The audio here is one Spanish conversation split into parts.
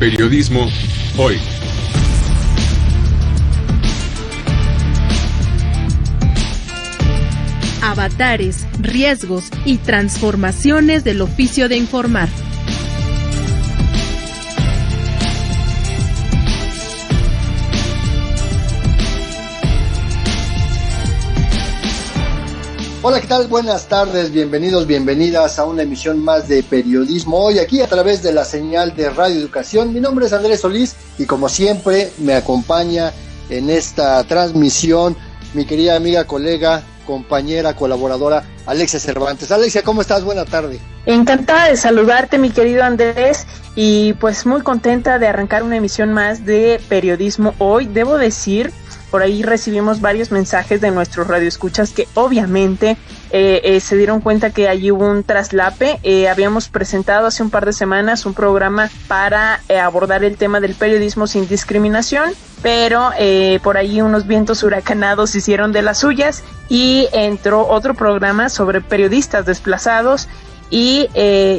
Periodismo hoy. Avatares, riesgos y transformaciones del oficio de informar. Hola, ¿qué tal? Buenas tardes, bienvenidos, bienvenidas a una emisión más de Periodismo Hoy, aquí a través de la señal de Radio Educación. Mi nombre es Andrés Solís y como siempre me acompaña en esta transmisión mi querida amiga, colega, compañera, colaboradora, Alexia Cervantes. Alexia, ¿cómo estás? Buena tarde. Encantada de saludarte, mi querido Andrés, y pues muy contenta de arrancar una emisión más de Periodismo Hoy. Debo decir, por ahí recibimos varios mensajes de nuestros radioescuchas que obviamente se dieron cuenta que allí hubo un traslape. Habíamos presentado hace un par de semanas un programa para abordar el tema del periodismo sin discriminación, pero por ahí unos vientos huracanados hicieron de las suyas y entró otro programa sobre periodistas desplazados. Y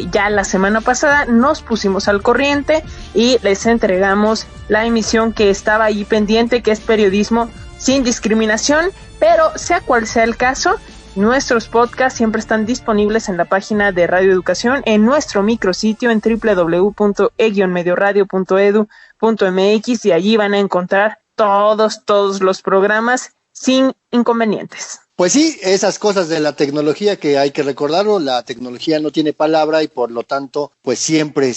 ya la semana pasada nos pusimos al corriente y les entregamos la emisión que estaba ahí pendiente, que es Periodismo sin Discriminación. Pero sea cual sea el caso, nuestros podcasts siempre están disponibles en la página de Radio Educación, en nuestro micrositio en www.e-medioradio.edu.mx, y allí van a encontrar todos los programas sin inconvenientes. Pues sí, esas cosas de la tecnología que hay que recordarlo, la tecnología no tiene palabra y por lo tanto, pues siempre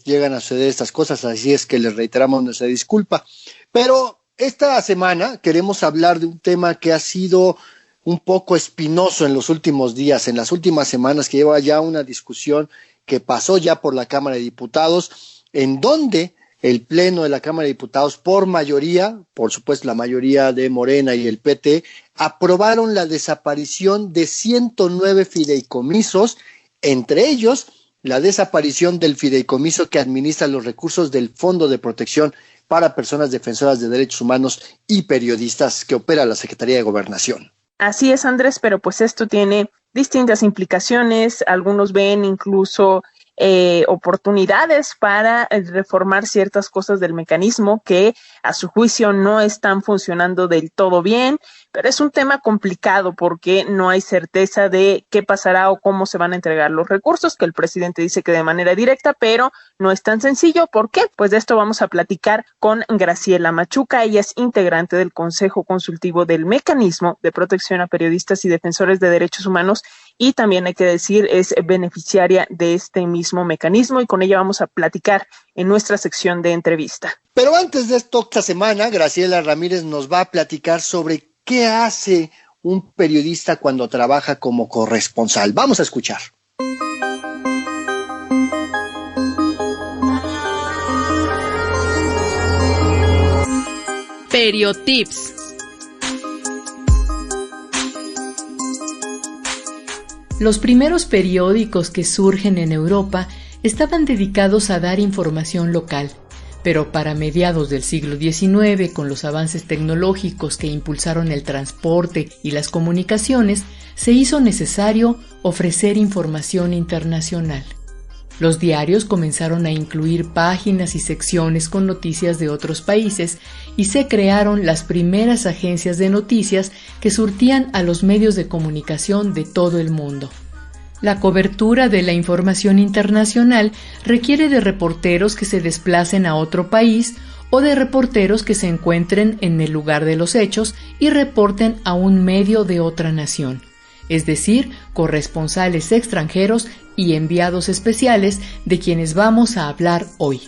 llegan a suceder estas cosas, así es que les reiteramos nuestra disculpa. Pero esta semana queremos hablar de un tema que ha sido un poco espinoso en los últimos días, en las últimas semanas, que lleva ya una discusión que pasó ya por la Cámara de Diputados, en donde el Pleno de la Cámara de Diputados, por mayoría, por supuesto la mayoría de Morena y el PT, aprobaron la desaparición de 109 fideicomisos, entre ellos la desaparición del fideicomiso que administra los recursos del Fondo de Protección para Personas Defensoras de Derechos Humanos y Periodistas que opera la Secretaría de Gobernación. Así es, Andrés, pero pues esto tiene distintas implicaciones. Algunos ven incluso oportunidades para reformar ciertas cosas del mecanismo que a su juicio no están funcionando del todo bien, pero es un tema complicado porque no hay certeza de qué pasará o cómo se van a entregar los recursos, que el presidente dice que de manera directa, pero no es tan sencillo. ¿Por qué? Pues de esto vamos a platicar con Graciela Machuca. Ella es integrante del Consejo Consultivo del Mecanismo de Protección a Periodistas y Defensores de Derechos Humanos, y también hay que decir es beneficiaria de este mismo mecanismo, y con ella vamos a platicar en nuestra sección de entrevista. Pero antes de esto, esta semana Graciela Ramírez nos va a platicar sobre qué hace un periodista cuando trabaja como corresponsal. Vamos a escuchar. Periotips. Los primeros periódicos que surgen en Europa estaban dedicados a dar información local, pero para mediados del siglo XIX, con los avances tecnológicos que impulsaron el transporte y las comunicaciones, se hizo necesario ofrecer información internacional. Los diarios comenzaron a incluir páginas y secciones con noticias de otros países y se crearon las primeras agencias de noticias que surtían a los medios de comunicación de todo el mundo. La cobertura de la información internacional requiere de reporteros que se desplacen a otro país o de reporteros que se encuentren en el lugar de los hechos y reporten a un medio de otra nación, es decir, corresponsales extranjeros y enviados especiales de quienes vamos a hablar hoy.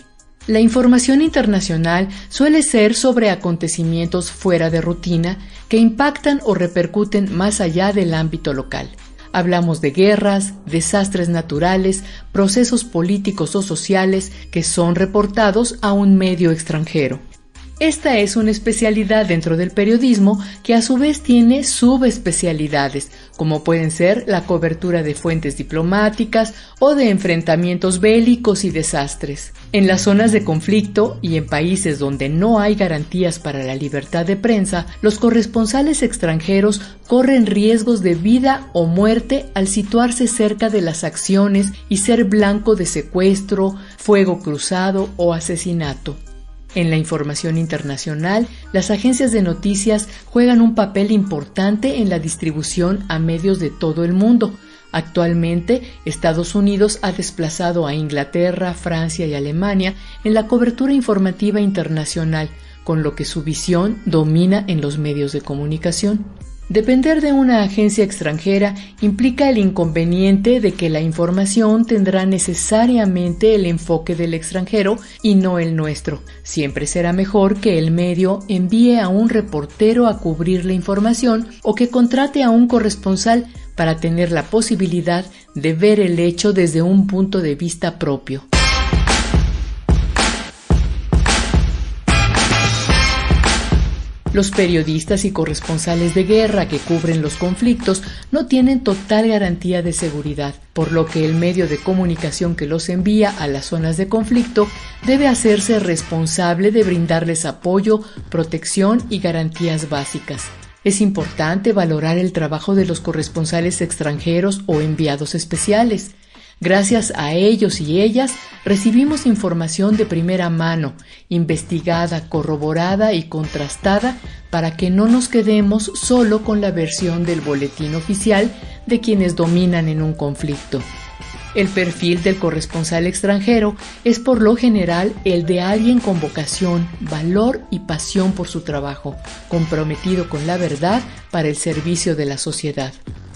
La información internacional suele ser sobre acontecimientos fuera de rutina que impactan o repercuten más allá del ámbito local. Hablamos de guerras, desastres naturales, procesos políticos o sociales que son reportados a un medio extranjero. Esta es una especialidad dentro del periodismo que a su vez tiene subespecialidades, como pueden ser la cobertura de fuentes diplomáticas o de enfrentamientos bélicos y desastres. En las zonas de conflicto y en países donde no hay garantías para la libertad de prensa, los corresponsales extranjeros corren riesgos de vida o muerte al situarse cerca de las acciones y ser blanco de secuestro, fuego cruzado o asesinato. En la información internacional, las agencias de noticias juegan un papel importante en la distribución a medios de todo el mundo. Actualmente, Estados Unidos ha desplazado a Inglaterra, Francia y Alemania en la cobertura informativa internacional, con lo que su visión domina en los medios de comunicación. Depender de una agencia extranjera implica el inconveniente de que la información tendrá necesariamente el enfoque del extranjero y no el nuestro. Siempre será mejor que el medio envíe a un reportero a cubrir la información o que contrate a un corresponsal para tener la posibilidad de ver el hecho desde un punto de vista propio. Los periodistas y corresponsales de guerra que cubren los conflictos no tienen total garantía de seguridad, por lo que el medio de comunicación que los envía a las zonas de conflicto debe hacerse responsable de brindarles apoyo, protección y garantías básicas. Es importante valorar el trabajo de los corresponsales extranjeros o enviados especiales. Gracias a ellos y ellas recibimos información de primera mano, investigada, corroborada y contrastada para que no nos quedemos solo con la versión del boletín oficial de quienes dominan en un conflicto. El perfil del corresponsal extranjero es por lo general el de alguien con vocación, valor y pasión por su trabajo, comprometido con la verdad para el servicio de la sociedad.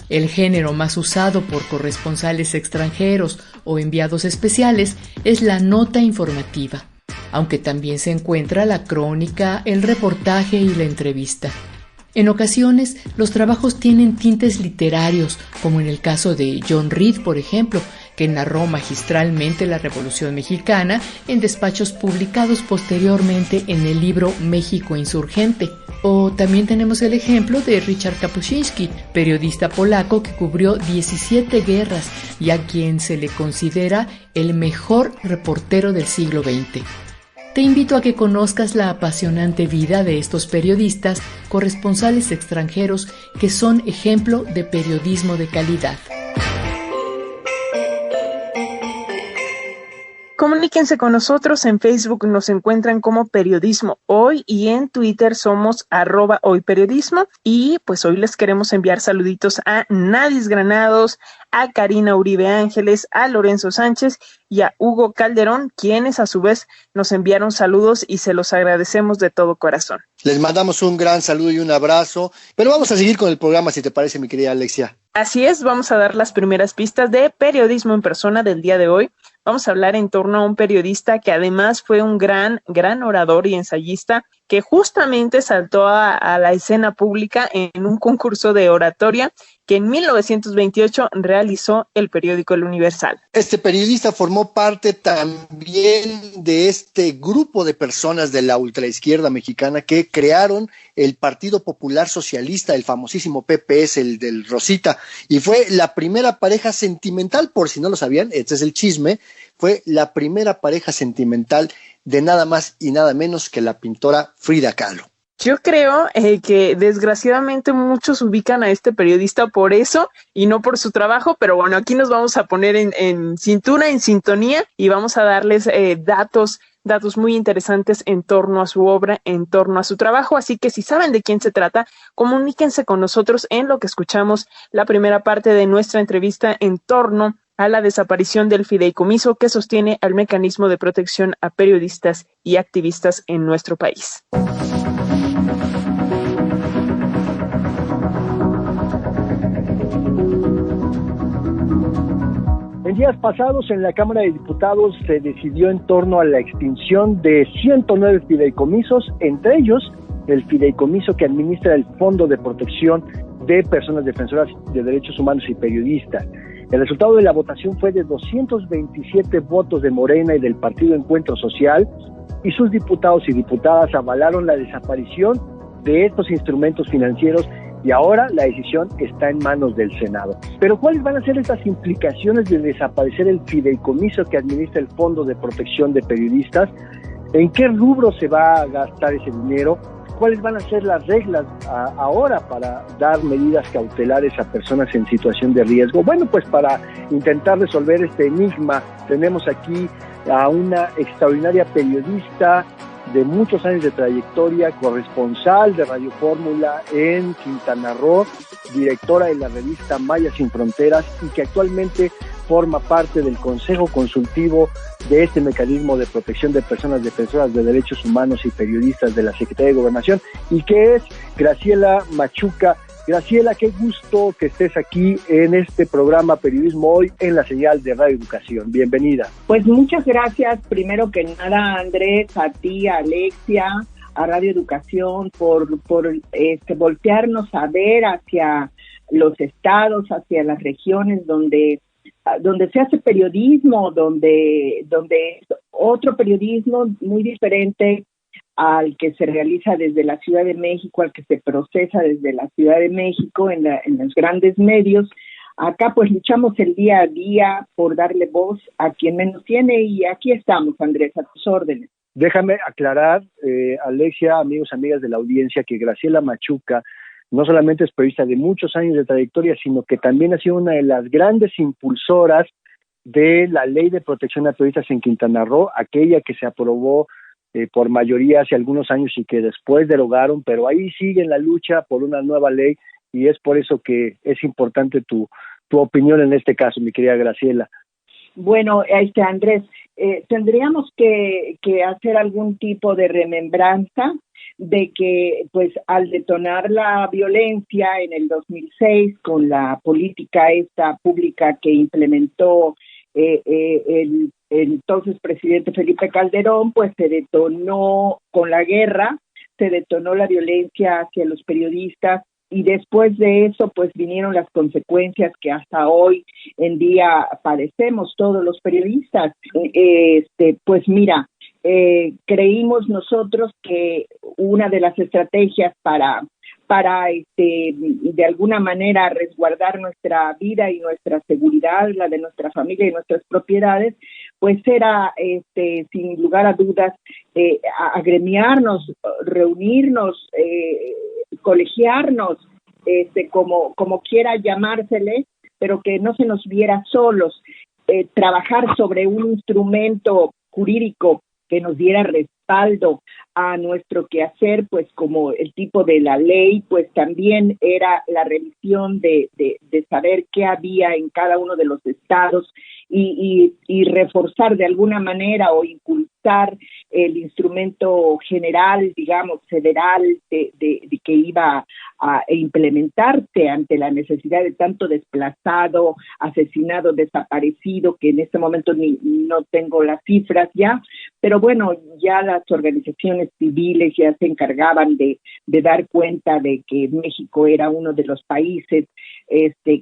El género más usado por corresponsales extranjeros o enviados especiales es la nota informativa, aunque también se encuentra la crónica, el reportaje y la entrevista. En ocasiones, los trabajos tienen tintes literarios, como en el caso de John Reed, por ejemplo, que narró magistralmente la Revolución Mexicana en despachos publicados posteriormente en el libro México Insurgente. O también tenemos el ejemplo de Richard Kapuscinski, periodista polaco que cubrió 17 guerras y a quien se le considera el mejor reportero del siglo XX. Te invito a que conozcas la apasionante vida de estos periodistas, corresponsales extranjeros que son ejemplo de periodismo de calidad. Comuníquense con nosotros, en Facebook nos encuentran como Periodismo Hoy y en Twitter somos @hoyperiodismo, y pues hoy les queremos enviar saluditos a Nadis Granados, a Karina Uribe Ángeles, a Lorenzo Sánchez y a Hugo Calderón, quienes a su vez nos enviaron saludos y se los agradecemos de todo corazón. Les mandamos un gran saludo y un abrazo, pero vamos a seguir con el programa, si te parece, mi querida Alexia. Así es, vamos a dar las primeras pistas de Periodismo en Persona del día de hoy. Vamos a hablar en torno a un periodista que además fue un gran orador y ensayista que justamente saltó a la escena pública en un concurso de oratoria que en 1928 realizó el periódico El Universal. Este periodista formó parte también de este grupo de personas de la ultraizquierda mexicana que crearon el Partido Popular Socialista, el famosísimo PPS, el del Rosita, y fue la primera pareja sentimental, por si no lo sabían, este es el chisme, fue la primera pareja sentimental de nada más y nada menos que la pintora Frida Kahlo. Yo creo que desgraciadamente muchos ubican a este periodista por eso y no por su trabajo, pero bueno, aquí nos vamos a poner en cintura, en sintonía, y vamos a darles datos muy interesantes en torno a su obra, en torno a su trabajo. Así que si saben de quién se trata, comuníquense con nosotros en lo que escuchamos la primera parte de nuestra entrevista en torno a la desaparición del fideicomiso que sostiene al mecanismo de protección a periodistas y activistas en nuestro país. En días pasados, en la Cámara de Diputados se decidió en torno a la extinción de 109 fideicomisos, entre ellos el fideicomiso que administra el Fondo de Protección de Personas Defensoras de Derechos Humanos y Periodistas. El resultado de la votación fue de 227 votos de Morena y del Partido Encuentro Social, y sus diputados y diputadas avalaron la desaparición de estos instrumentos financieros y ahora la decisión está en manos del Senado. Pero ¿cuáles van a ser estas implicaciones de desaparecer el fideicomiso que administra el Fondo de Protección de Periodistas? ¿En qué rubro se va a gastar ese dinero? ¿Cuáles van a ser las reglas ahora para dar medidas cautelares a personas en situación de riesgo? Bueno, pues para intentar resolver este enigma tenemos aquí a una extraordinaria periodista de muchos años de trayectoria, corresponsal de Radio Fórmula en Quintana Roo, directora de la revista Maya Sin Fronteras y que actualmente forma parte del Consejo Consultivo de este mecanismo de protección de personas defensoras de derechos humanos y periodistas de la Secretaría de Gobernación, y que es Graciela Machuca. Graciela, qué gusto que estés aquí en este programa Periodismo Hoy en la señal de Radio Educación. Bienvenida. Pues muchas gracias, primero que nada, Andrés, a ti, a Alexia, a Radio Educación, por voltearnos a ver hacia los estados, hacia las regiones donde se hace periodismo, donde es otro periodismo muy diferente al que se realiza desde la Ciudad de México, al que se procesa desde la Ciudad de México en los grandes medios. Acá pues luchamos el día a día por darle voz a quien menos tiene y aquí estamos, Andrés, a tus órdenes. Déjame aclarar, Alexia, amigos, amigas de la audiencia, que Graciela Machuca no solamente es periodista de muchos años de trayectoria, sino que también ha sido una de las grandes impulsoras de la Ley de Protección a Periodistas en Quintana Roo, aquella que se aprobó por mayoría hace algunos años y que después derogaron, pero ahí sigue en la lucha por una nueva ley y es por eso que es importante tu opinión en este caso, mi querida Graciela. Bueno, Andrés, tendríamos que hacer algún tipo de remembranza de que, pues, al detonar la violencia en el 2006 con la política esta pública que implementó el entonces presidente Felipe Calderón, pues se detonó con la guerra, se detonó la violencia hacia los periodistas y después de eso pues vinieron las consecuencias que hasta hoy en día padecemos todos los periodistas. Pues mira, creímos nosotros que una de las estrategias para de alguna manera resguardar nuestra vida y nuestra seguridad, la de nuestra familia y nuestras propiedades, pues era sin lugar a dudas agremiarnos, reunirnos, colegiarnos, como quiera llamársele, pero que no se nos viera solos, trabajar sobre un instrumento jurídico que nos diera respaldo a nuestro quehacer, pues como el tipo de la ley, pues también era la revisión de saber qué había en cada uno de los estados y reforzar de alguna manera o impulsar el instrumento general, digamos, federal de que iba a implementarse ante la necesidad de tanto desplazado, asesinado, desaparecido, que en este momento no tengo las cifras ya, pero bueno, ya las organizaciones civiles ya se encargaban de dar cuenta de que México era uno de los países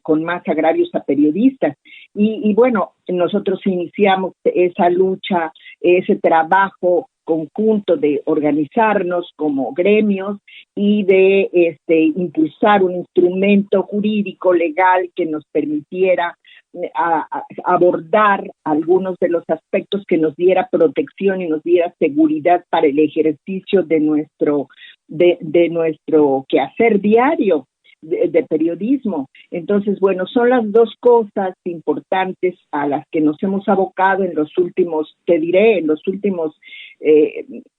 con más agravios a periodistas. Y bueno, nosotros iniciamos esa lucha, ese trabajo conjunto de organizarnos como gremios y de impulsar un instrumento jurídico legal que nos permitiera abordar algunos de los aspectos que nos diera protección y nos diera seguridad para el ejercicio de nuestro quehacer diario de periodismo. Entonces, bueno, son las dos cosas importantes a las que nos hemos abocado en los últimos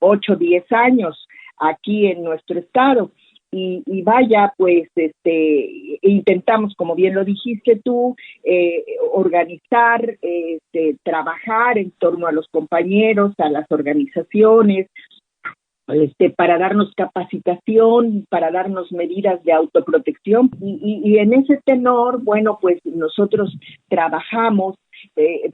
8 o 10 años aquí en nuestro estado. Y vaya, pues, intentamos, como bien lo dijiste tú, organizar, trabajar en torno a los compañeros, a las organizaciones, para darnos capacitación, para darnos medidas de autoprotección. Y en ese tenor, bueno, pues nosotros trabajamos,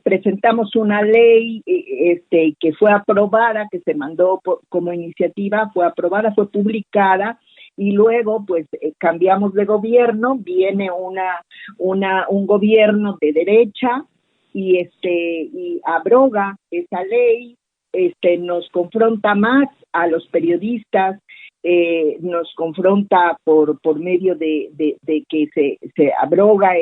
presentamos una ley que fue aprobada, que se mandó como iniciativa, fue aprobada, fue publicada, y luego pues cambiamos de gobierno, viene un gobierno de derecha y abroga esa ley nos confronta más a los periodistas, nos confronta por medio de que se abroga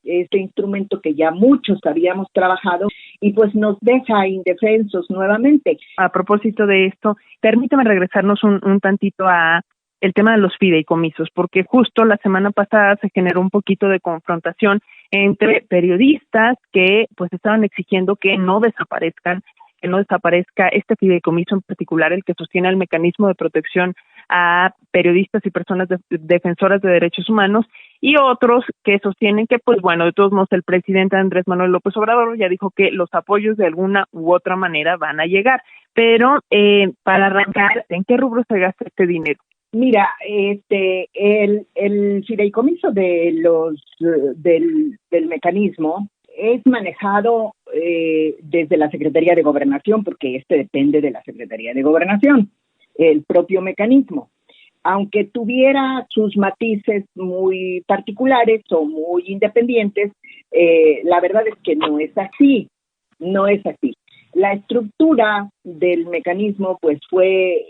este instrumento que ya muchos habíamos trabajado y pues nos deja indefensos nuevamente. A propósito de esto, permítame regresarnos un tantito a el tema de los fideicomisos, porque justo la semana pasada se generó un poquito de confrontación entre periodistas que pues estaban exigiendo que no desaparezca este fideicomiso en particular, el que sostiene el mecanismo de protección a periodistas y personas defensoras de derechos humanos, y otros que sostienen que, pues bueno, de todos modos el presidente Andrés Manuel López Obrador ya dijo que los apoyos de alguna u otra manera van a llegar. Pero para arrancar, ¿en qué rubro se gasta este dinero? Mira, el fideicomiso de del mecanismo es manejado desde la Secretaría de Gobernación, porque depende de la Secretaría de Gobernación, el propio mecanismo. Aunque tuviera sus matices muy particulares o muy independientes, la verdad es que no es así. La estructura del mecanismo pues fue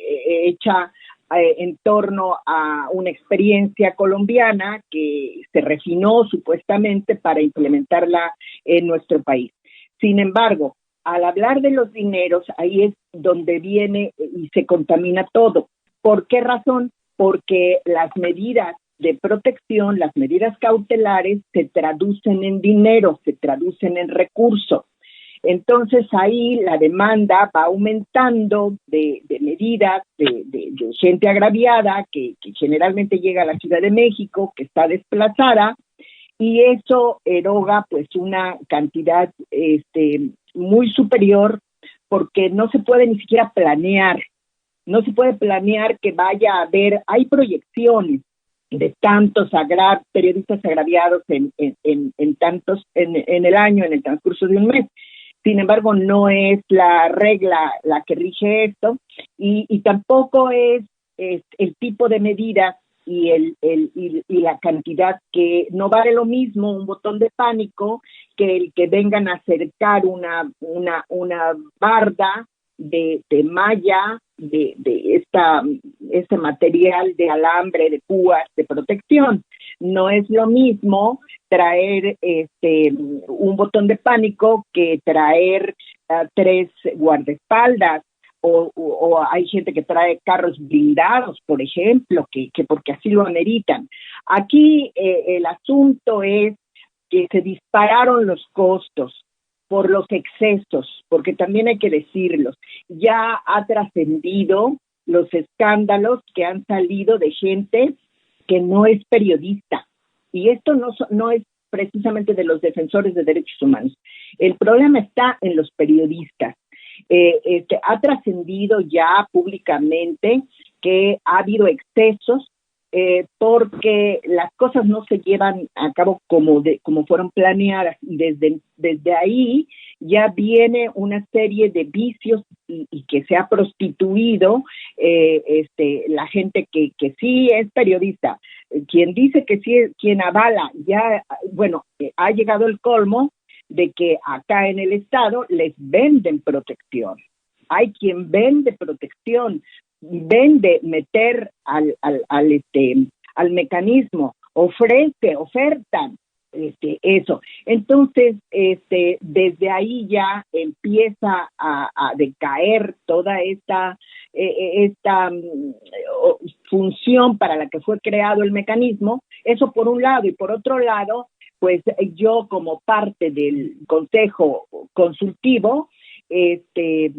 hecha en torno a una experiencia colombiana que se refinó supuestamente para implementarla en nuestro país. Sin embargo, al hablar de los dineros, ahí es donde viene y se contamina todo. ¿Por qué razón? Porque las medidas de protección, las medidas cautelares se traducen en dinero, se traducen en recursos. Entonces ahí la demanda va aumentando de medidas de gente agraviada que generalmente llega a la Ciudad de México, que está desplazada, y eso eroga pues una cantidad muy superior, porque no se puede ni siquiera planear. No se puede planear que vaya a haber, hay proyecciones de tantos periodistas agraviados en el año, en el transcurso de un mes. Sin embargo, no es la regla la que rige esto, y tampoco es el tipo de medidas y la cantidad, que no vale lo mismo un botón de pánico que el que vengan a acercar una barda de malla, de este material de alambre, de púas, de protección. No es lo mismo traer un botón de pánico que traer 3 guardaespaldas, o hay gente que trae carros blindados, por ejemplo, que porque así lo ameritan. Aquí el asunto es que se dispararon los costos por los excesos, porque también hay que decirlos. Ya ha trascendido los escándalos que han salido de gente que no es periodista. Y esto no es precisamente de los defensores de derechos humanos. El problema está en los periodistas. Ha trascendido ya públicamente que ha habido excesos porque las cosas no se llevan a cabo como fueron planeadas, y desde ahí ya viene una serie de vicios y que se ha prostituido la gente que sí es periodista. Quien dice que sí, quien avala, ya, bueno, ha llegado el colmo de que acá en el estado les venden protección. Hay quien vende protección, vende meter al mecanismo, ofertan eso. Entonces, desde ahí ya empieza a decaer toda esta función para la que fue creado el mecanismo. Eso por un lado, y por otro lado, pues yo como parte del Consejo Consultivo, te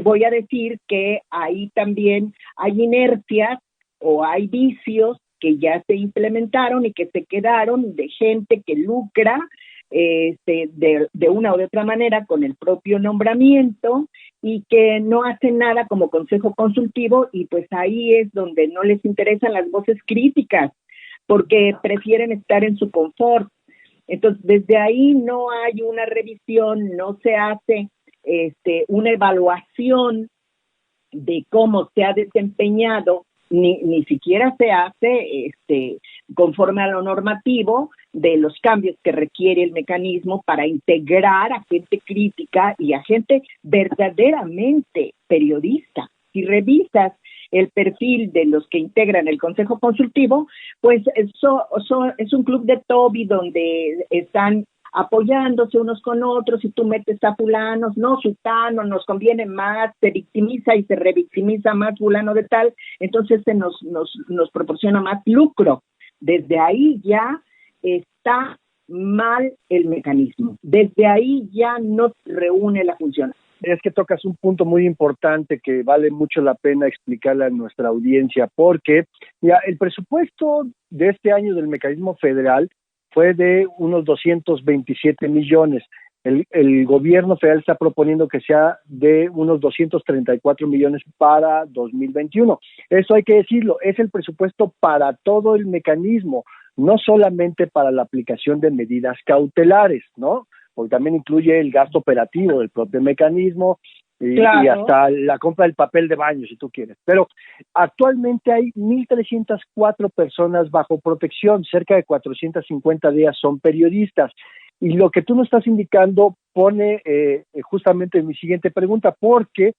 voy a decir que ahí también hay inercias o hay vicios que ya se implementaron y que se quedaron, de gente que lucra de una o de otra manera con el propio nombramiento, y que no hacen nada como Consejo Consultivo, y pues ahí es donde no les interesan las voces críticas, porque prefieren estar en su confort. Entonces, desde ahí no hay una revisión, no se hace una evaluación de cómo se ha desempeñado ni siquiera se hace conforme a lo normativo de los cambios que requiere el mecanismo para integrar a gente crítica y a gente verdaderamente periodista. Si revisas el perfil de los que integran el Consejo Consultivo, pues eso es un club de Toby donde están apoyándose unos con otros, y tú metes a fulanos, no, sutano, nos conviene más, se victimiza y se revictimiza más fulano de tal, entonces se nos proporciona más lucro. Desde ahí ya está mal el mecanismo, desde ahí ya no reúne la función. Es que tocas un punto muy importante que vale mucho la pena explicarle a nuestra audiencia, porque ya el presupuesto de este año del mecanismo federal fue de unos 227 millones. El gobierno federal está proponiendo que sea de unos 234 millones para 2021. Eso hay que decirlo, es el presupuesto para todo el mecanismo, no solamente para la aplicación de medidas cautelares, ¿no? Porque también incluye el gasto operativo del propio mecanismo y hasta la compra del papel de baño, si tú quieres. Pero actualmente hay 1,304 personas bajo protección, cerca de 450 de ellas son periodistas. Y lo que tú nos estás indicando pone justamente mi siguiente pregunta, porque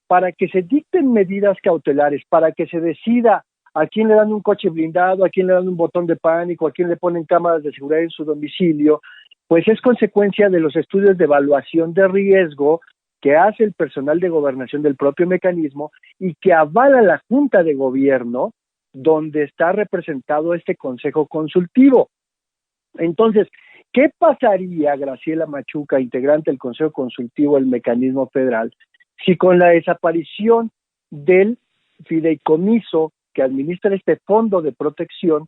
para que se dicten medidas cautelares, para que se decida a quién le dan un coche blindado, a quién le dan un botón de pánico, a quién le ponen cámaras de seguridad en su domicilio, pues es consecuencia de los estudios de evaluación de riesgo que hace el personal de gobernación del propio mecanismo y que avala la Junta de Gobierno, donde está representado este Consejo Consultivo. Entonces, ¿qué pasaría, Graciela Machuca, integrante del Consejo Consultivo del Mecanismo Federal, si con la desaparición del fideicomiso que administra este fondo de protección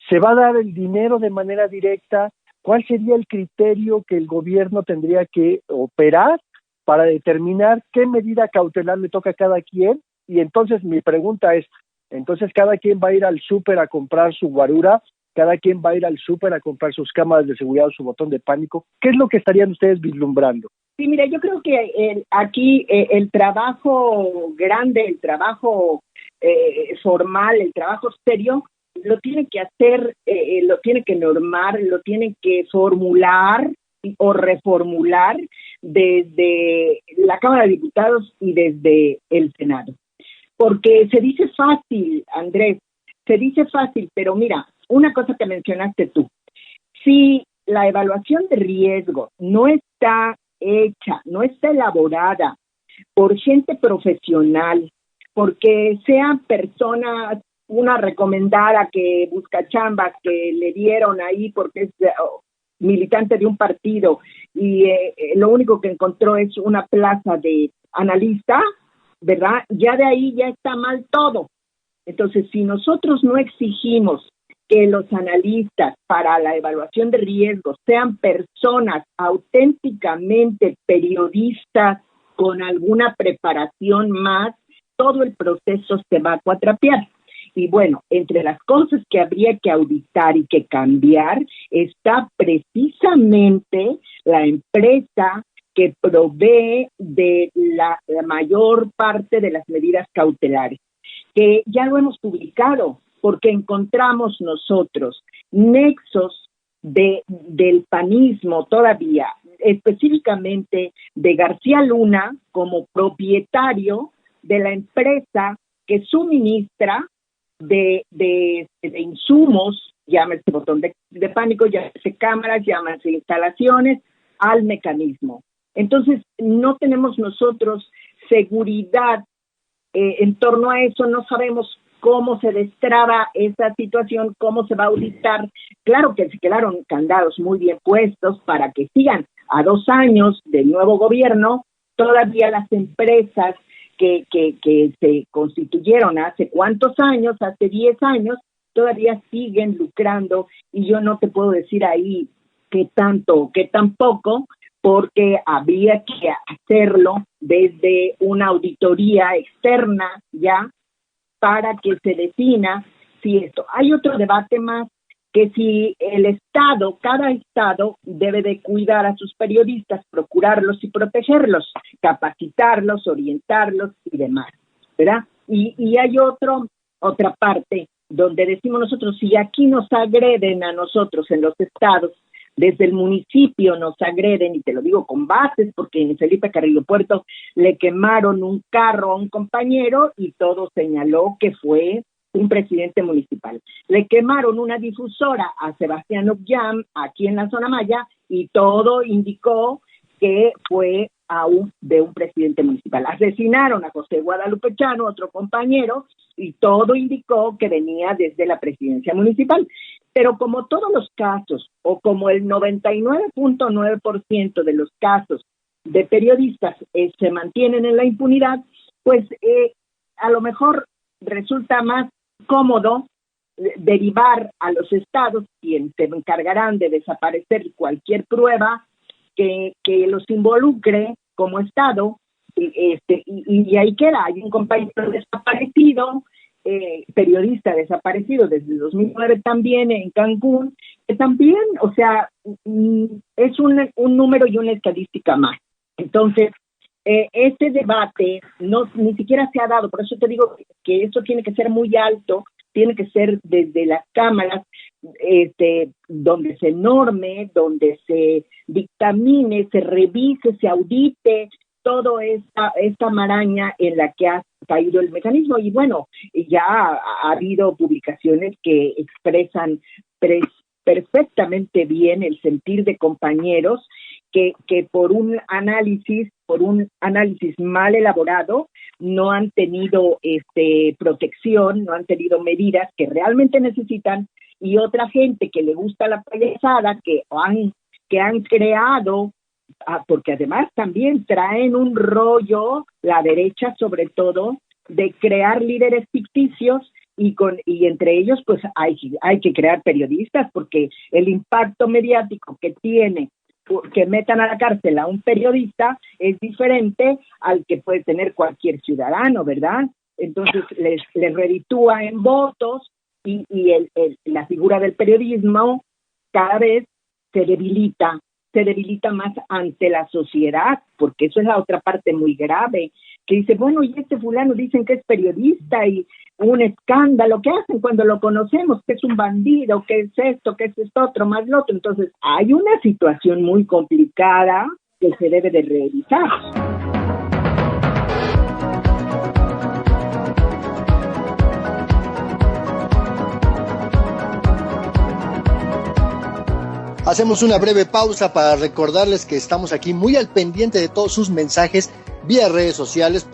se va a dar el dinero de manera directa? ¿Cuál sería el criterio que el gobierno tendría que operar para determinar qué medida cautelar le toca a cada quien? Y entonces mi pregunta es, entonces cada quien va a ir al súper a comprar su guarura, cada quien va a ir al súper a comprar sus cámaras de seguridad o su botón de pánico. ¿Qué es lo que estarían ustedes vislumbrando? Sí, mira, yo creo que aquí el trabajo grande, el trabajo formal, el trabajo serio, lo tiene que hacer, lo tiene que normar, lo tiene que formular o reformular desde la Cámara de Diputados y desde el Senado. Porque se dice fácil, Andrés, se dice fácil, pero mira, una cosa que mencionaste tú, si la evaluación de riesgo no está hecha, no está elaborada por gente profesional, porque sean personas, una recomendada que busca chambas que le dieron ahí porque es militante de un partido y lo único que encontró es una plaza de analista, ¿verdad? Ya de ahí ya está mal todo. Entonces, si nosotros no exigimos que los analistas para la evaluación de riesgos sean personas auténticamente periodistas con alguna preparación más, todo el proceso se va a cuatrapear. Y bueno, entre las cosas que habría que auditar y que cambiar está precisamente la empresa que provee de la mayor parte de las medidas cautelares, que ya lo hemos publicado, porque encontramos nosotros nexos del panismo todavía, específicamente de García Luna como propietario de la empresa que suministra de insumos, llámese botón de pánico, llámese cámaras, llámese instalaciones, al mecanismo. Entonces, no tenemos nosotros seguridad en torno a eso, no sabemos cómo se destraba esa situación, cómo se va a auditar. Claro que se quedaron candados muy bien puestos para que sigan a 2 años del nuevo gobierno, todavía las empresas que se constituyeron hace cuántos años, hace 10 años, todavía siguen lucrando, y yo no te puedo decir ahí qué tanto, qué tan poco, porque habría que hacerlo desde una auditoría externa ya para que se defina si esto. Hay otro debate más, que si el Estado, cada Estado debe de cuidar a sus periodistas, procurarlos y protegerlos, capacitarlos, orientarlos y demás, ¿verdad? Y hay otro otra parte donde decimos nosotros, si aquí nos agreden a nosotros en los estados, desde el municipio nos agreden, y te lo digo con bases, porque en Felipe Carrillo Puerto le quemaron un carro a un compañero y todo señaló que fue un presidente municipal. Le quemaron una difusora a Sebastián Ogyam aquí en la zona Maya y todo indicó que fue de un presidente municipal. Asesinaron a José Guadalupe Chano, otro compañero, y todo indicó que venía desde la presidencia municipal. Pero como todos los casos, o como el 99.9% de los casos de periodistas se mantienen en la impunidad, pues a lo mejor resulta más cómodo derivar a los estados, quienes se encargarán de desaparecer cualquier prueba que los involucre como estado, y ahí queda. Hay un compañero desaparecido, periodista desaparecido desde 2009 también en Cancún, que también, o sea, es un número y una estadística más. Entonces, este debate ni siquiera se ha dado, por eso te digo que esto tiene que ser muy alto, tiene que ser desde las cámaras, donde se norme, donde se dictamine, se revise, se audite toda esta maraña en la que ha caído el mecanismo. Y bueno, ya ha habido publicaciones que expresan perfectamente bien el sentir de compañeros que por un análisis mal elaborado no han tenido protección, no han tenido medidas que realmente necesitan, y otra gente que le gusta la payasada, que han creado, porque además también traen un rollo, la derecha sobre todo, de crear líderes ficticios, y entre ellos pues hay que crear periodistas, porque el impacto mediático que tiene que metan a la cárcel a un periodista es diferente al que puede tener cualquier ciudadano, ¿verdad? Entonces les reditúa en votos, y la figura del periodismo cada vez se debilita más ante la sociedad, porque eso es la otra parte muy grave, que dice, bueno, y este fulano dicen que es periodista, y un escándalo, ¿qué hacen cuando lo conocemos? Que es un bandido, que es esto, que es esto otro, más lo otro. Entonces, hay una situación muy complicada que se debe de revisar. Hacemos una breve pausa para recordarles que estamos aquí muy al pendiente de todos sus mensajes vía redes sociales,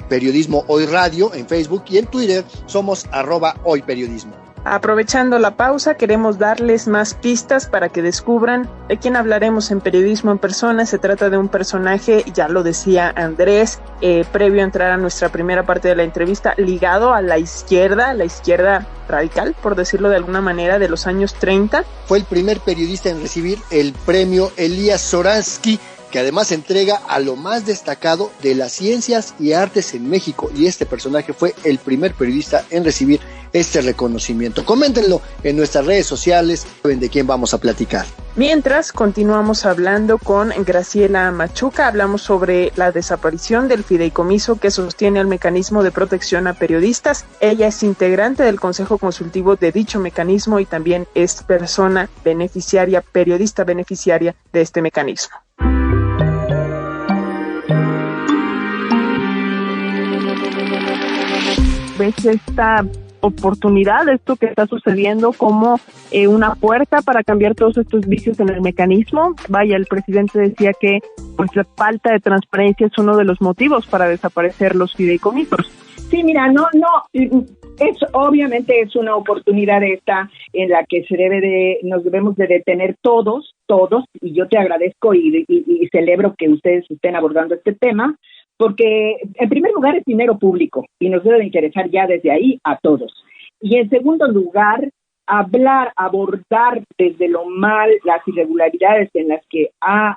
@Periodismo Hoy Radio en Facebook, y en Twitter somos @HoyPeriodismo. Aprovechando la pausa, queremos darles más pistas para que descubran de quién hablaremos en Periodismo en Persona. Se trata de un personaje, ya lo decía Andrés, previo a entrar a nuestra primera parte de la entrevista, ligado a la izquierda radical, por decirlo de alguna manera, de los años 30. Fue el primer periodista en recibir el premio Elías Zoransky, que además entrega a lo más destacado de las ciencias y artes en México, y este personaje fue el primer periodista en recibir este reconocimiento. Coméntenlo en nuestras redes sociales, saben de quién vamos a platicar. Mientras, continuamos hablando con Graciela Machuca. Hablamos sobre la desaparición del fideicomiso que sostiene el mecanismo de protección a periodistas. Ella es integrante del Consejo Consultivo de dicho mecanismo y también es persona beneficiaria, periodista beneficiaria de este mecanismo. ¿Ves esta oportunidad, esto que está sucediendo, como una puerta para cambiar todos estos vicios en el mecanismo? Vaya, el presidente decía que pues la falta de transparencia es uno de los motivos para desaparecer los fideicomisos. Sí, mira, obviamente es una oportunidad esta en la que nos debemos de detener todos, y yo te agradezco y celebro que ustedes estén abordando este tema, porque en primer lugar es dinero público y nos debe de interesar ya desde ahí a todos. Y en segundo lugar, abordar desde lo mal las irregularidades en las que ha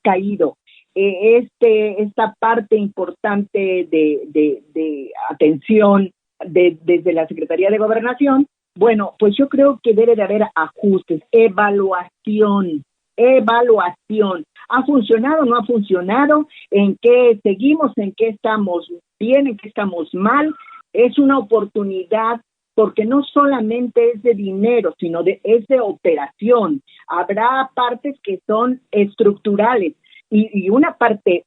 caído esta parte importante de atención desde la Secretaría de Gobernación. Bueno, pues yo creo que debe de haber ajustes, evaluación. ¿Ha funcionado? ¿No ha funcionado? ¿En qué seguimos? ¿En qué estamos bien? ¿En qué estamos mal? es una oportunidad porque no solamente es de dinero, sino es de operación. Habrá partes que son estructurales y una parte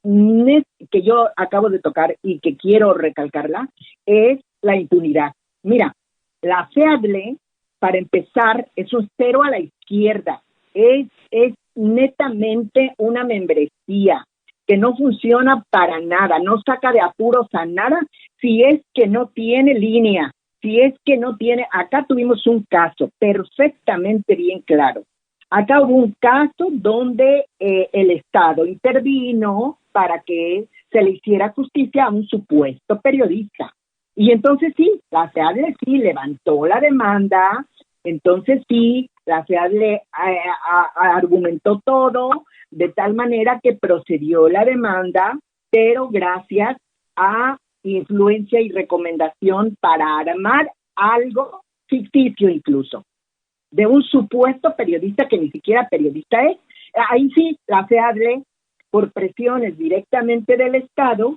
que yo acabo de tocar y que quiero recalcarla es la impunidad. Mira, la FEADLE, para empezar, es un cero a la izquierda. Es netamente una membresía que no funciona para nada, no saca de apuros a nada si es que no tiene línea, si es que no tiene. Acá tuvimos un caso perfectamente bien claro. Acá hubo un caso donde el Estado intervino para que se le hiciera justicia a un supuesto periodista. Y entonces sí, la FEADLE sí levantó la demanda, entonces sí, la FEADLE argumentó todo de tal manera que procedió la demanda, pero gracias a influencia y recomendación para armar algo ficticio incluso, de un supuesto periodista que ni siquiera periodista es. Ahí sí, la FEADLE, por presiones directamente del Estado,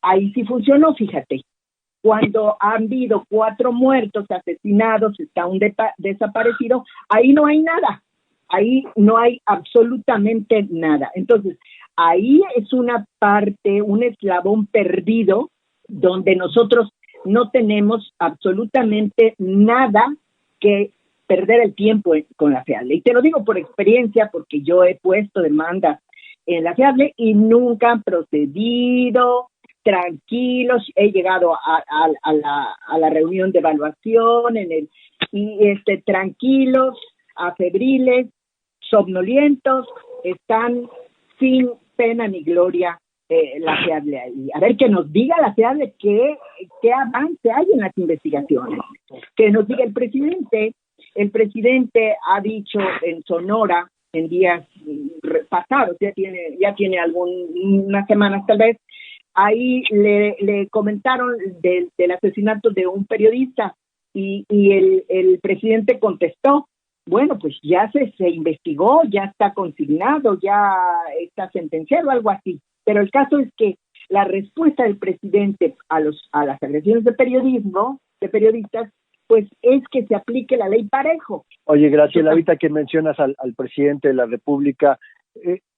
ahí sí funcionó, fíjate. Cuando han habido 4 muertos, asesinados, está un desaparecido, ahí no hay nada, ahí no hay absolutamente nada. Entonces, ahí es una parte, un eslabón perdido, donde nosotros no tenemos absolutamente nada que perder el tiempo con la FEADLE. Y te lo digo por experiencia, porque yo he puesto demandas en la FEADLE y nunca han procedido. Tranquilos, he llegado a la reunión de evaluación tranquilos, afebriles, somnolientos, están sin pena ni gloria la FEADLE ahí. A ver, que nos diga la FEADLE qué avance hay en las investigaciones. Que nos diga el presidente ha dicho en Sonora en días pasados, ya tiene unas semanas tal vez. Ahí le comentaron del asesinato de un periodista y el presidente contestó, bueno, pues ya se investigó, ya está consignado, ya está sentenciado, algo así. Pero el caso es que la respuesta del presidente a las agresiones de periodistas, pues es que se aplique la ley parejo. Oye, Graciela, ahorita que mencionas al presidente de la República,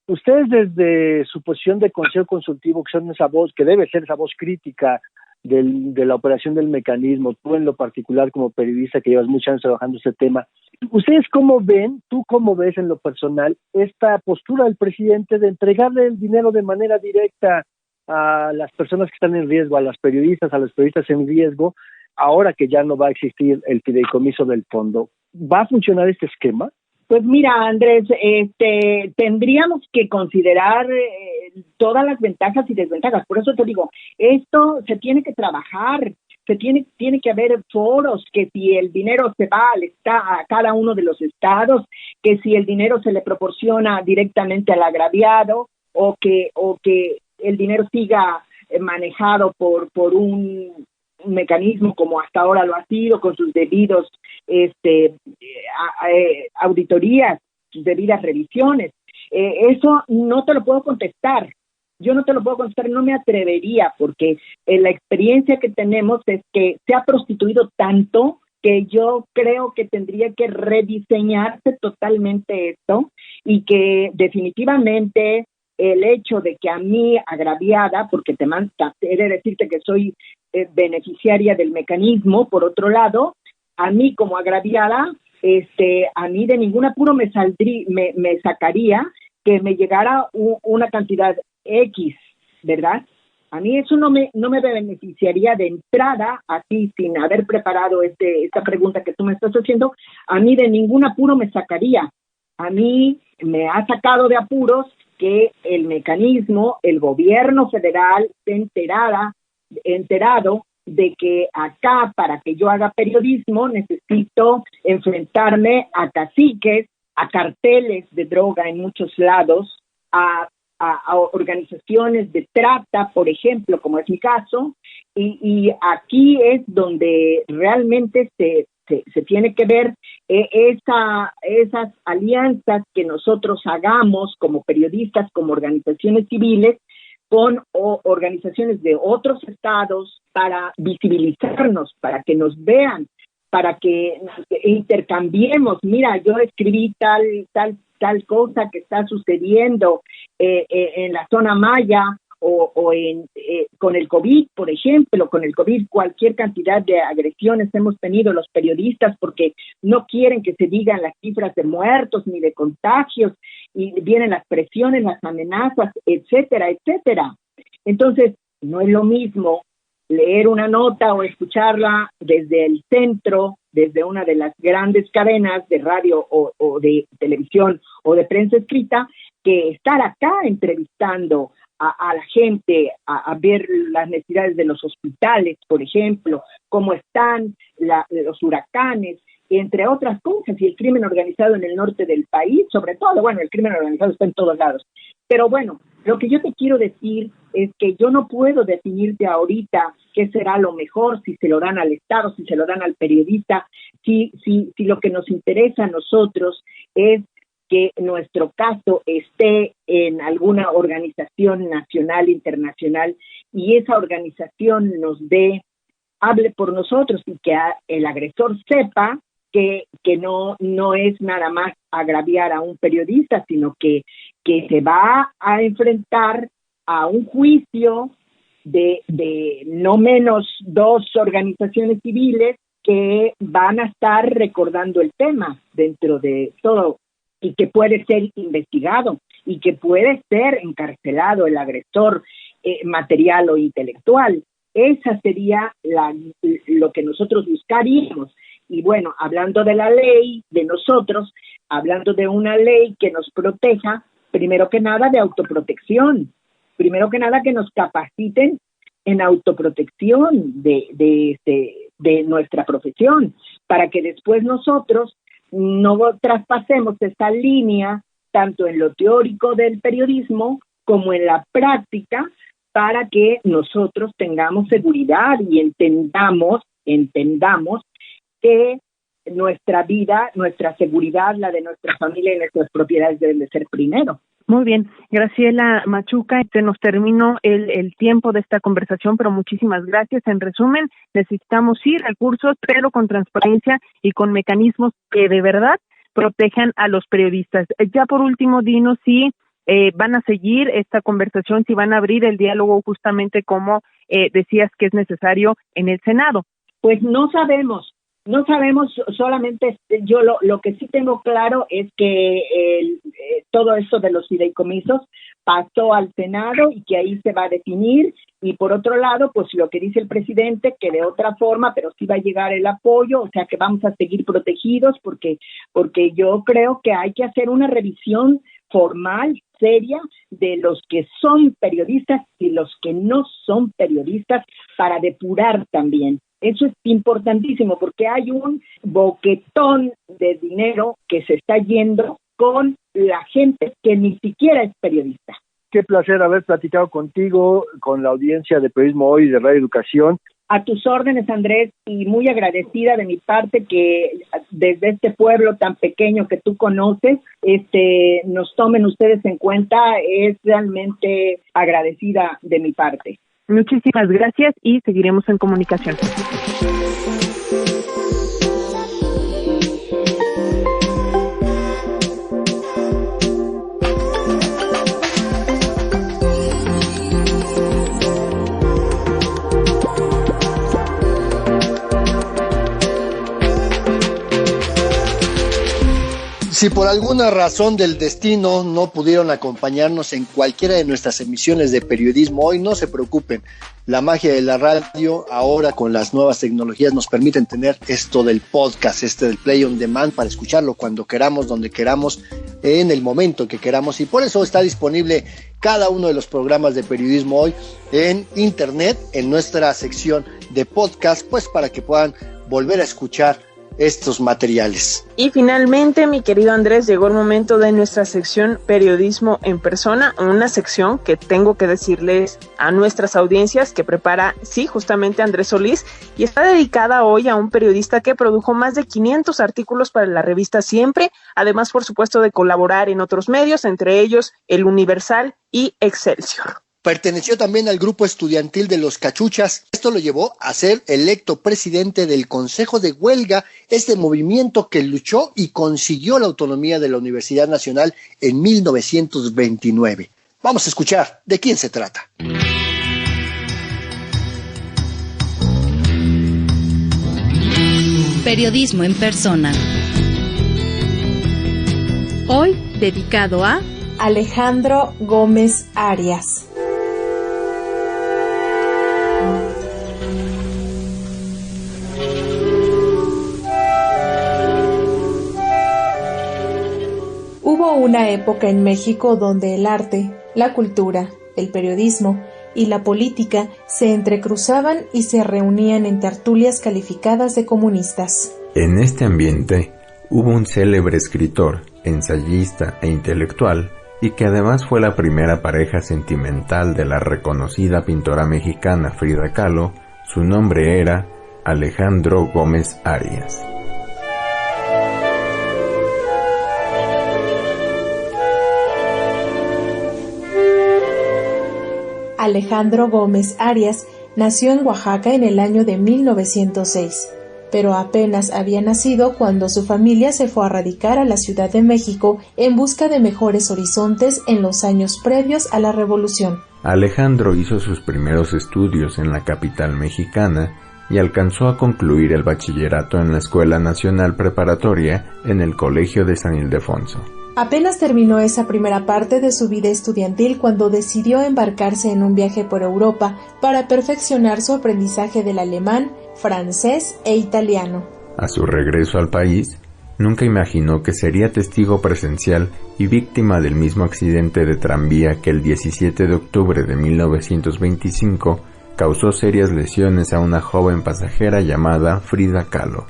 ustedes desde su posición de consejo consultivo, que son esa voz, que debe ser esa voz crítica de la operación del mecanismo, tú en lo particular como periodista que llevas muchos años trabajando este tema, ¿ustedes cómo ven, tú cómo ves en lo personal, esta postura del presidente de entregarle el dinero de manera directa a las personas que están en riesgo, a los periodistas en riesgo, ahora que ya no va a existir el fideicomiso del fondo? ¿Va a funcionar este esquema? Pues mira, Andrés, tendríamos que considerar todas las ventajas y desventajas. Por eso te digo, esto se tiene que trabajar, tiene que haber foros, que si el dinero se va a cada uno de los estados, que si el dinero se le proporciona directamente al agraviado, o que el dinero siga manejado por un mecanismo como hasta ahora lo ha sido, con sus debidos auditorías, sus debidas revisiones. Eso no te lo puedo contestar. Yo no te lo puedo contestar, no me atrevería, porque la experiencia que tenemos es que se ha prostituido tanto que yo creo que tendría que rediseñarse totalmente esto, y que definitivamente el hecho de que a mí, agraviada, porque he de decirte que soy beneficiaria del mecanismo, por otro lado, a mí como agraviada, a mí de ningún apuro me sacaría que me llegara una cantidad X, ¿verdad? A mí eso no me beneficiaría de entrada, así sin haber preparado esta pregunta que tú me estás haciendo. A mí de ningún apuro me sacaría. A mí me ha sacado de apuros que el mecanismo, el gobierno federal se enterado de que acá, para que yo haga periodismo, necesito enfrentarme a caciques, a carteles de droga en muchos lados, a organizaciones de trata, por ejemplo, como es mi caso, y aquí es donde realmente se tiene que ver esas alianzas que nosotros hagamos como periodistas, como organizaciones civiles, con organizaciones de otros estados para visibilizarnos, para que nos vean, para que intercambiemos. Mira, yo escribí tal cosa que está sucediendo en la zona maya con el COVID, por ejemplo, con el COVID, cualquier cantidad de agresiones hemos tenido los periodistas porque no quieren que se digan las cifras de muertos ni de contagios, y vienen las presiones, las amenazas, etcétera, etcétera. Entonces, no es lo mismo leer una nota o escucharla desde el centro, desde una de las grandes cadenas de radio o de televisión o de prensa escrita, que estar acá entrevistando a la gente, a ver las necesidades de los hospitales, por ejemplo, cómo están los huracanes, entre otras cosas, y el crimen organizado en el norte del país, sobre todo. Bueno, el crimen organizado está en todos lados. Pero bueno, lo que yo te quiero decir es que yo no puedo definirte ahorita qué será lo mejor, si se lo dan al Estado, si se lo dan al periodista, si lo que nos interesa a nosotros es que nuestro caso esté en alguna organización nacional, internacional, y esa organización hable por nosotros, y que el agresor sepa que no es nada más agraviar a un periodista, sino que se va a enfrentar a un juicio de no menos 2 organizaciones civiles que van a estar recordando el tema dentro de todo, y que puede ser investigado y que puede ser encarcelado el agresor material o intelectual. Esa sería lo que nosotros buscaríamos. Y bueno, hablando de la ley, de nosotros, hablando de una ley que nos proteja, primero que nada de autoprotección, primero que nada que nos capaciten en autoprotección de nuestra profesión, para que después nosotros no traspasemos esa línea tanto en lo teórico del periodismo como en la práctica, para que nosotros tengamos seguridad y entendamos que nuestra vida, nuestra seguridad, la de nuestra familia y nuestras propiedades deben de ser primero. Muy bien, Graciela Machuca, se nos terminó el tiempo de esta conversación, pero muchísimas gracias. En resumen, necesitamos recursos, pero con transparencia y con mecanismos que de verdad protejan a los periodistas. Ya por último, dinos si van a seguir esta conversación, si van a abrir el diálogo justamente como decías que es necesario en el Senado. Pues no sabemos, solamente yo lo que sí tengo claro es que todo esto de los fideicomisos pasó al Senado y que ahí se va a definir, y por otro lado, pues lo que dice el presidente, que de otra forma, pero sí va a llegar el apoyo, o sea que vamos a seguir protegidos, porque yo creo que hay que hacer una revisión formal, seria, de los que son periodistas y los que no son periodistas, para depurar también. Eso es importantísimo, porque hay un boquetón de dinero que se está yendo con la gente que ni siquiera es periodista. Qué placer haber platicado contigo, con la audiencia de Periodismo Hoy de Radio Educación. A tus órdenes, Andrés, y muy agradecida de mi parte que desde este pueblo tan pequeño que tú conoces, nos tomen ustedes en cuenta. Es realmente agradecida de mi parte. Muchísimas gracias y seguiremos en comunicación. Si por alguna razón del destino no pudieron acompañarnos en cualquiera de nuestras emisiones de Periodismo Hoy, no se preocupen. La magia de la radio ahora con las nuevas tecnologías nos permiten tener esto del podcast, del Play on Demand, para escucharlo cuando queramos, donde queramos, en el momento que queramos, y por eso está disponible cada uno de los programas de Periodismo Hoy en internet, en nuestra sección de podcast, pues para que puedan volver a escuchar estos materiales. Y finalmente, mi querido Andrés, llegó el momento de nuestra sección Periodismo en Persona, una sección que tengo que decirles a nuestras audiencias que prepara, justamente Andrés Solís, y está dedicada hoy a un periodista que produjo más de 500 artículos para la revista Siempre, además, por supuesto, de colaborar en otros medios, entre ellos El Universal y Excelsior. Perteneció también al grupo estudiantil de los Cachuchas. Esto lo llevó a ser electo presidente del Consejo de Huelga, este movimiento que luchó y consiguió la autonomía de la Universidad Nacional en 1929. Vamos a escuchar de quién se trata. Periodismo en persona. Hoy dedicado a Alejandro Gómez Arias. Hubo una época en México donde el arte, la cultura, el periodismo y la política se entrecruzaban y se reunían en tertulias calificadas de comunistas. En este ambiente hubo un célebre escritor, ensayista e intelectual, y que además fue la primera pareja sentimental de la reconocida pintora mexicana Frida Kahlo. Su nombre era Alejandro Gómez Arias. Alejandro Gómez Arias nació en Oaxaca en el año de 1906, pero apenas había nacido cuando su familia se fue a radicar a la Ciudad de México en busca de mejores horizontes en los años previos a la Revolución. Alejandro hizo sus primeros estudios en la capital mexicana y alcanzó a concluir el bachillerato en la Escuela Nacional Preparatoria en el Colegio de San Ildefonso. Apenas terminó esa primera parte de su vida estudiantil cuando decidió embarcarse en un viaje por Europa para perfeccionar su aprendizaje del alemán, francés e italiano. A su regreso al país, nunca imaginó que sería testigo presencial y víctima del mismo accidente de tranvía que el 17 de octubre de 1925 causó serias lesiones a una joven pasajera llamada Frida Kahlo.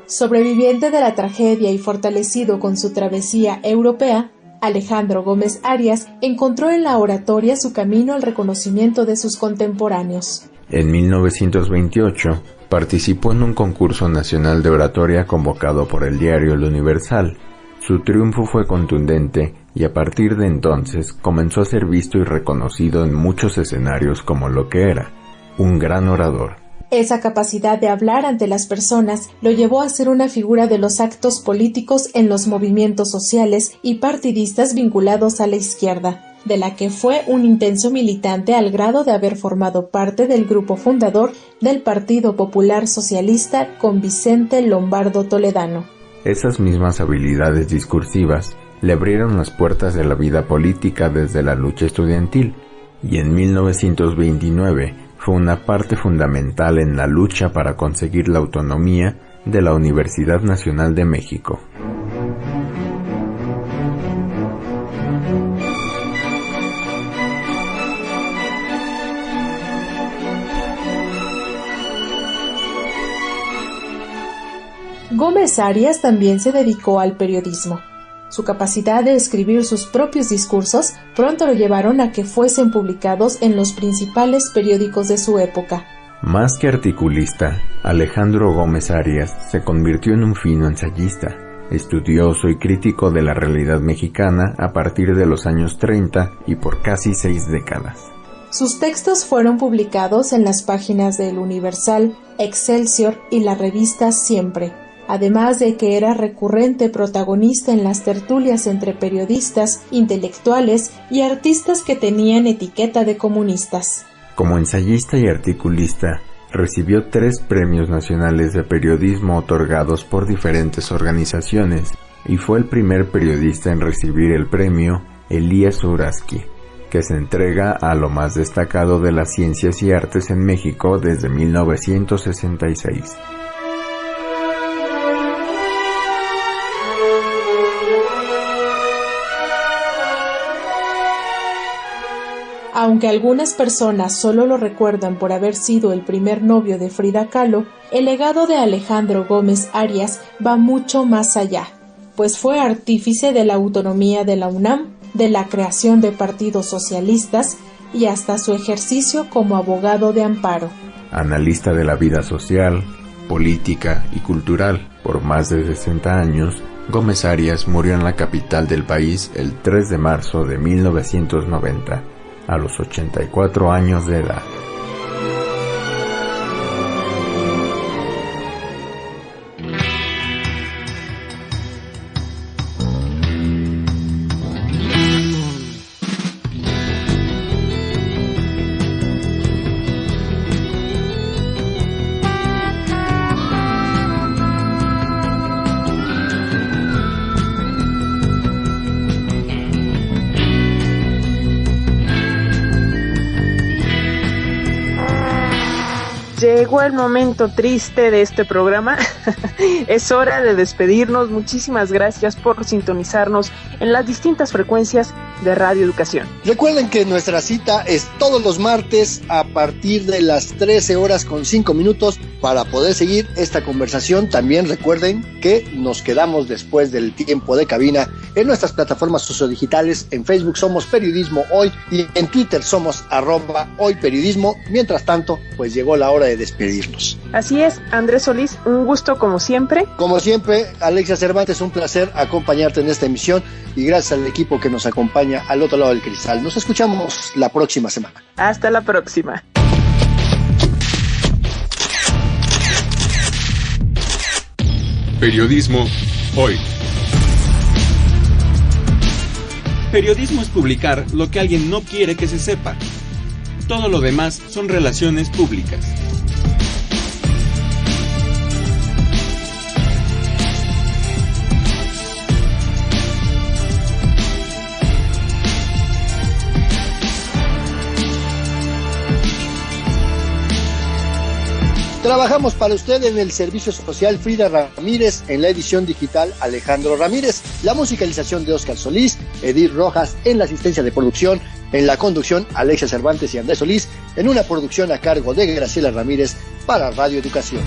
Sobreviviente de la tragedia y fortalecido con su travesía europea, Alejandro Gómez Arias encontró en la oratoria su camino al reconocimiento de sus contemporáneos. En 1928 participó en un concurso nacional de oratoria convocado por el diario El Universal. Su triunfo fue contundente y a partir de entonces comenzó a ser visto y reconocido en muchos escenarios como lo que era, un gran orador. Esa capacidad de hablar ante las personas lo llevó a ser una figura de los actos políticos en los movimientos sociales y partidistas vinculados a la izquierda, de la que fue un intenso militante al grado de haber formado parte del grupo fundador del Partido Popular Socialista con Vicente Lombardo Toledano. Esas mismas habilidades discursivas le abrieron las puertas de la vida política desde la lucha estudiantil, y en 1929 fue una parte fundamental en la lucha para conseguir la autonomía de la Universidad Nacional de México. Gómez Arias también se dedicó al periodismo. Su capacidad de escribir sus propios discursos pronto lo llevaron a que fuesen publicados en los principales periódicos de su época. Más que articulista, Alejandro Gómez Arias se convirtió en un fino ensayista, estudioso y crítico de la realidad mexicana a partir de los años 30 y por casi 6 décadas. Sus textos fueron publicados en las páginas del Universal, Excelsior y la revista Siempre, además de que era recurrente protagonista en las tertulias entre periodistas, intelectuales y artistas que tenían etiqueta de comunistas. Como ensayista y articulista, recibió 3 premios nacionales de periodismo otorgados por diferentes organizaciones y fue el primer periodista en recibir el premio Elías Uraski, que se entrega a lo más destacado de las ciencias y artes en México desde 1966. Aunque algunas personas solo lo recuerdan por haber sido el primer novio de Frida Kahlo, el legado de Alejandro Gómez Arias va mucho más allá, pues fue artífice de la autonomía de la UNAM, de la creación de partidos socialistas y hasta su ejercicio como abogado de amparo. Analista de la vida social, política y cultural por más de 60 años, Gómez Arias murió en la capital del país el 3 de marzo de 1990, a los 84 años de edad. Llegó el momento triste de este programa. Es hora de despedirnos. Muchísimas gracias por sintonizarnos en las distintas frecuencias de Radio Educación. Recuerden que nuestra cita es todos los martes a partir de las 13:05 para poder seguir esta conversación. También recuerden que nos quedamos después del tiempo de cabina en nuestras plataformas sociodigitales. En Facebook somos Periodismo Hoy y en Twitter somos @hoyperiodismo. Mientras tanto, pues llegó la hora de despedirnos. Así es, Andrés Solís, un gusto como siempre. Como siempre, Alexia Cervantes, un placer acompañarte en esta emisión y gracias al equipo que nos acompaña al otro lado del cristal. Nos escuchamos la próxima semana. Hasta la próxima. Periodismo Hoy. Periodismo es publicar lo que alguien no quiere que se sepa. Todo lo demás son relaciones públicas. Trabajamos para usted en el servicio social Frida Ramírez, en la edición digital Alejandro Ramírez, la musicalización de Óscar Solís, Edith Rojas en la asistencia de producción, en la conducción Alexia Cervantes y Andrés Solís, en una producción a cargo de Graciela Ramírez para Radio Educación.